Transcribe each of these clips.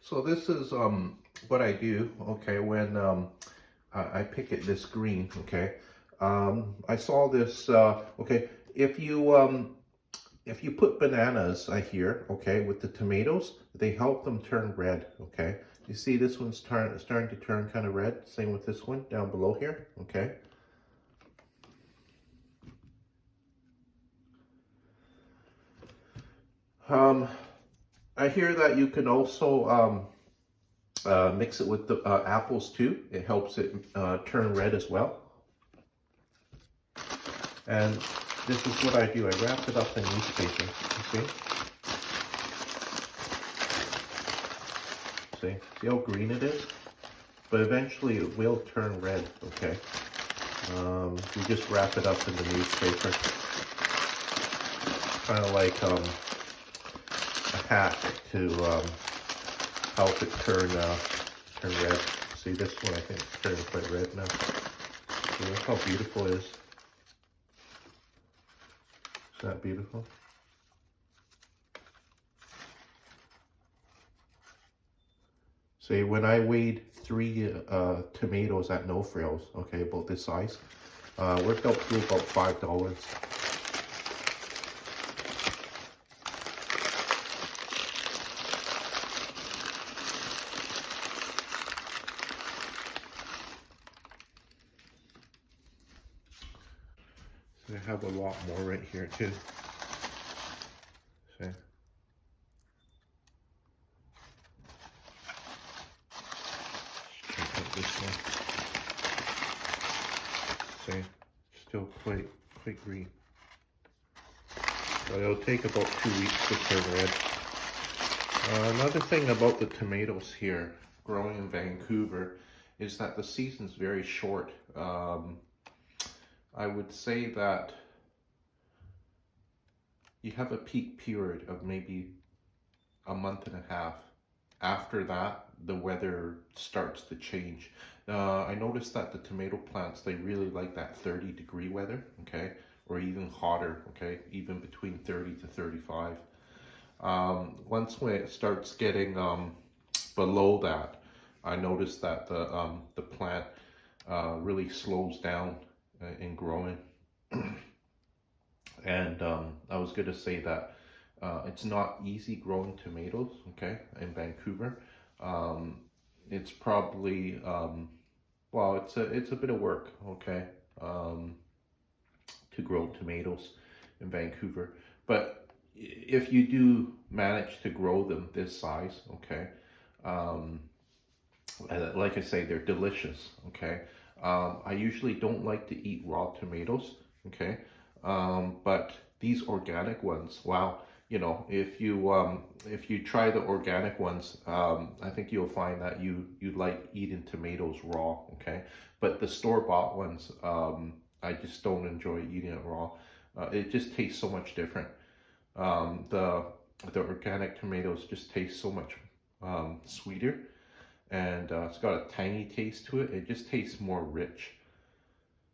So this is what I do, okay, when I pick it this green, okay. I saw this, okay, if you put bananas here, okay, with the tomatoes, they help them turn red, okay. You see this one's starting to turn kind of red, same with this one down below here, okay. I hear that you can also mix it with the apples too. It helps it turn red as well. And this is what I do. I wrap it up in newspaper. You see? See how green it is? But eventually it will turn red, okay? You just wrap it up in the newspaper. Kind of like a hack to help it turn red. See, this one I think is turning quite red now. See, look how beautiful it is. Is that beautiful? See, when I weighed 3 tomatoes at No Frills, okay, about this size, worked out to about $5. So I have a lot more right here too. See? Check out this one. See? Still quite green. But it'll take about 2 weeks to turn red. Another thing about the tomatoes here, growing in Vancouver, is that the season's very short. I would say that you have a peak period of maybe a month and a half. After that, the weather starts to change. I noticed that the tomato plants, they really like that 30-degree weather, okay? Or even hotter, okay? Even between 30 to 35. Once when it starts getting below that, I noticed that the plant really slows down in growing. And I was going to say that it's not easy growing tomatoes, okay, in Vancouver. It's probably well, it's a bit of work, okay, to grow tomatoes in Vancouver. But if you do manage to grow them this size, okay, like I say, they're delicious, okay. I usually don't like to eat raw tomatoes, okay, but these organic ones, wow, you know, if you try the organic ones, I think you'll find that you like eating tomatoes raw, okay. But the store-bought ones, I just don't enjoy eating it raw. It just tastes so much different. The organic tomatoes just taste so much sweeter, and it's got a tangy taste to it. It just tastes more rich.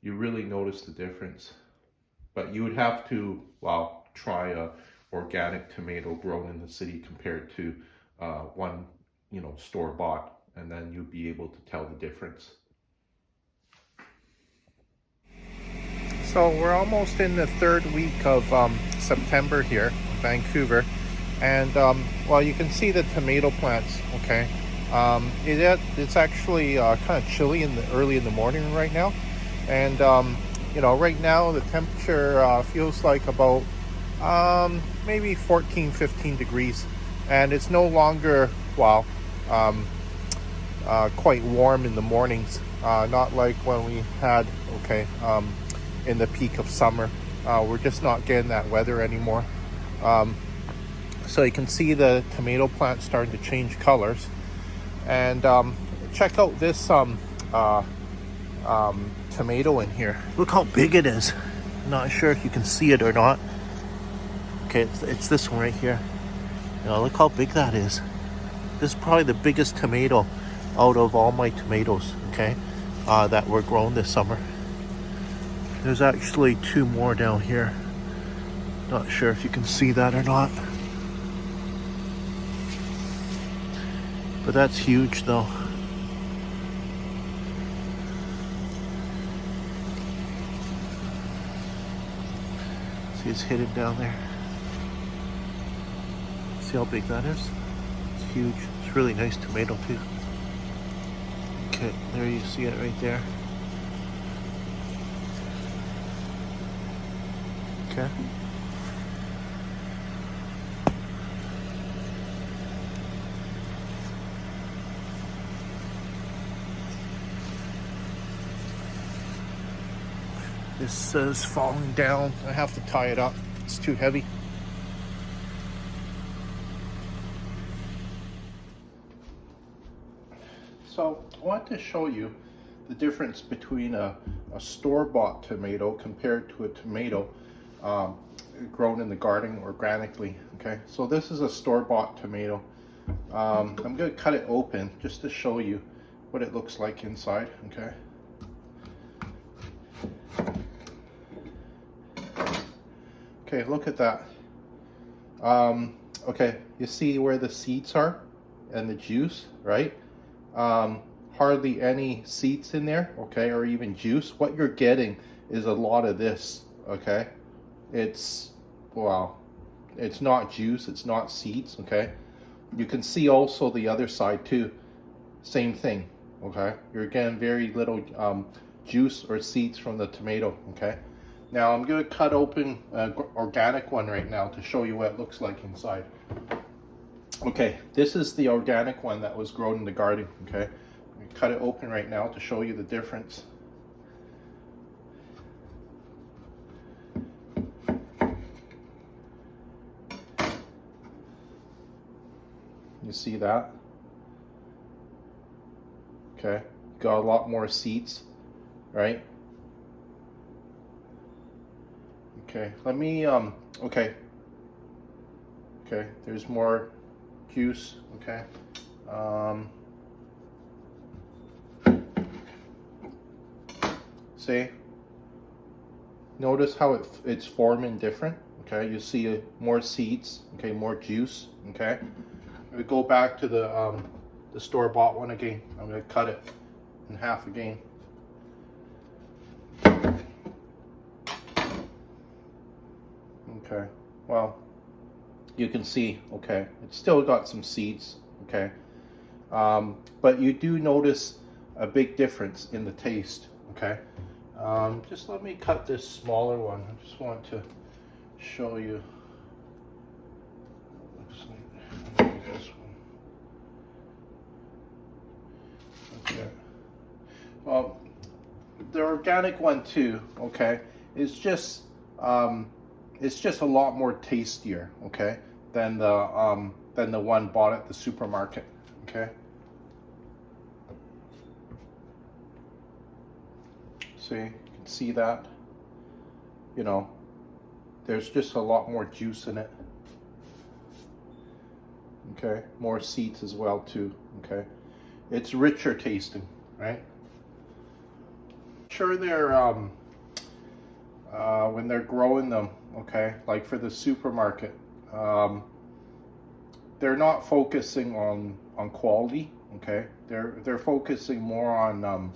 You really notice the difference. But you would have to, well, try a organic tomato grown in the city compared to one, you know, store-bought, and then you'll be able to tell the difference. So we're almost in the 3rd week of September here in Vancouver, and well, you can see the tomato plants, okay. It's actually kind of chilly early in the morning right now, and you know, right now the temperature feels like about maybe 14-15 degrees, and it's no longer, well, quite warm in the mornings, not like when we had, okay, in the peak of summer. We're just not getting that weather anymore. So you can see the tomato plant starting to change colors. And check out this tomato in here. Look how big it is. Not sure if you can see it or not. Okay, it's this one right here. You know, look how big that is. This is probably the biggest tomato out of all my tomatoes, okay, that were grown this summer. There's actually 2 more down here. Not sure if you can see that or not. But that's huge though. See, it's hidden down there. See how big that is? It's huge. It's really nice tomato too. Okay, there you see it right there. Okay. This is falling down. I have to tie it up. It's too heavy. So I want to show you the difference between a store-bought tomato compared to a tomato grown in the garden organically. Okay, so this is a store-bought tomato. I'm going to cut it open just to show you what it looks like inside. Okay. Okay, look at that. Okay, you see where the seeds are and the juice, right? Hardly any seeds in there, okay, or even juice. What you're getting is a lot of this, okay? It's, well, it's not juice, it's not seeds, okay? You can see also the other side too. Same thing, okay? You're getting very little juice or seeds from the tomato, okay? Now I'm going to cut open an organic one right now to show you what it looks like inside. Okay, this is the organic one that was grown in the garden, okay? I'm going to cut it open right now to show you the difference. You see that? Okay, got a lot more seeds, right? Okay, let me, okay, there's more juice, okay. See, notice how it's forming different, okay. You see more seeds, okay, more juice, okay. We go back to the store-bought one again. I'm going to cut it in half again. Okay, well, you can see, okay, it's still got some seeds, okay, but you do notice a big difference in the taste, okay. Just let me cut this smaller one. I just want to show you. Looks like this one. Okay. Well, the organic one too, okay, is just it's just a lot more tastier, okay, than the one bought at the supermarket, okay. See, you can see that, you know, there's just a lot more juice in it, okay, more seeds as well too, okay. It's richer tasting, right? Sure, they're when they're growing them, okay, like for the supermarket, they're not focusing on quality, okay. They're focusing more on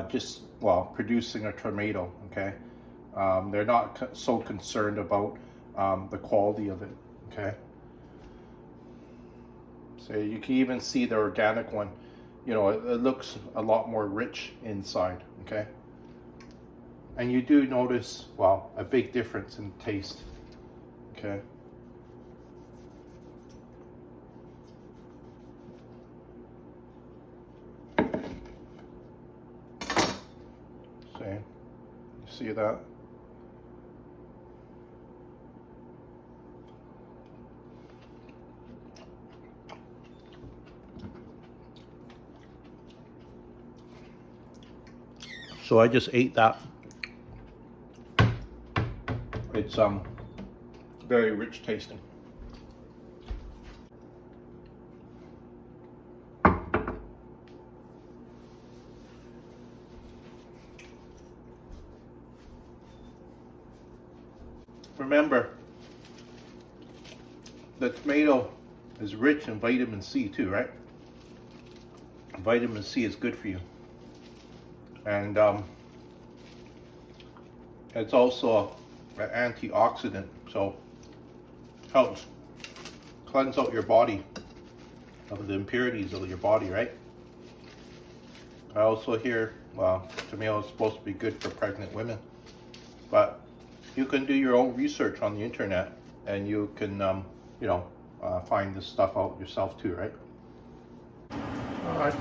just, well, producing a tomato, okay. They're not so concerned about the quality of it, okay. So you can even see the organic one, you know, it looks a lot more rich inside, okay. And you do notice, well, a big difference in taste, okay. See that? So I just ate that. It's very rich tasting. Remember, the tomato is rich in vitamin C too, right? Vitamin C is good for you. And it's also an antioxidant, so helps cleanse out your body of the impurities of your body, right? I also hear, well, tomato is supposed to be good for pregnant women, but you can do your own research on the internet, and you can, find this stuff out yourself too, right? Hi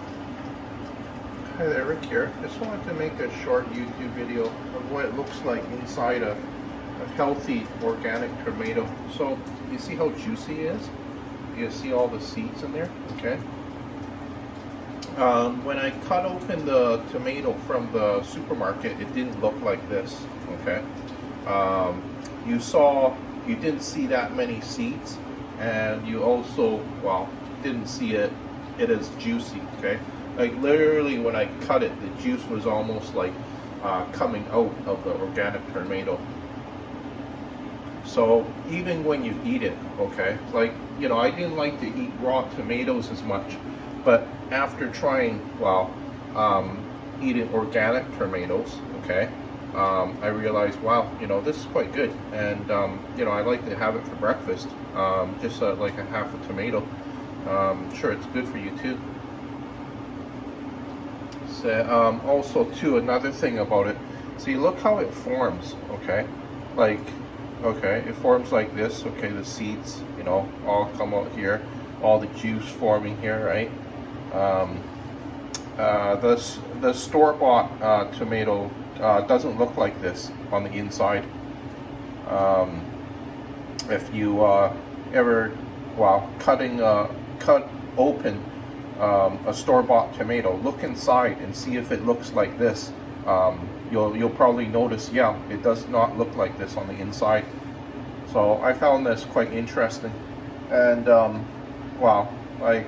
there, Rick here. Just wanted to make a short YouTube video of what it looks like inside a healthy organic tomato. So you see how juicy it is? You see all the seeds in there, okay? When I cut open the tomato from the supermarket, it didn't look like this, okay? You didn't see that many seeds, and you also, well, didn't see it as juicy, okay? Like literally when I cut it, the juice was almost like coming out of the organic tomato. So even when you eat it, okay, like, I didn't like to eat raw tomatoes as much, but after trying, eating organic tomatoes, okay, I realized, wow, this is quite good. And, I like to have it for breakfast, just like a half a tomato. Sure, it's good for you too. So, also too, another thing about it, see, look how it forms, okay, like, okay, it forms like this, okay, the seeds, all come out here, all the juice forming here, right? The store-bought tomato doesn't look like this on the inside. If you ever, cut open a store-bought tomato, look inside and see if it looks like this. You'll probably notice, yeah, it does not look like this on the inside. So I found this quite interesting, and like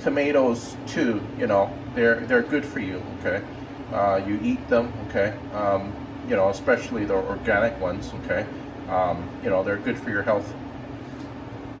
tomatoes too, they're good for you, okay? You eat them, okay? Especially the organic ones, okay? They're good for your health.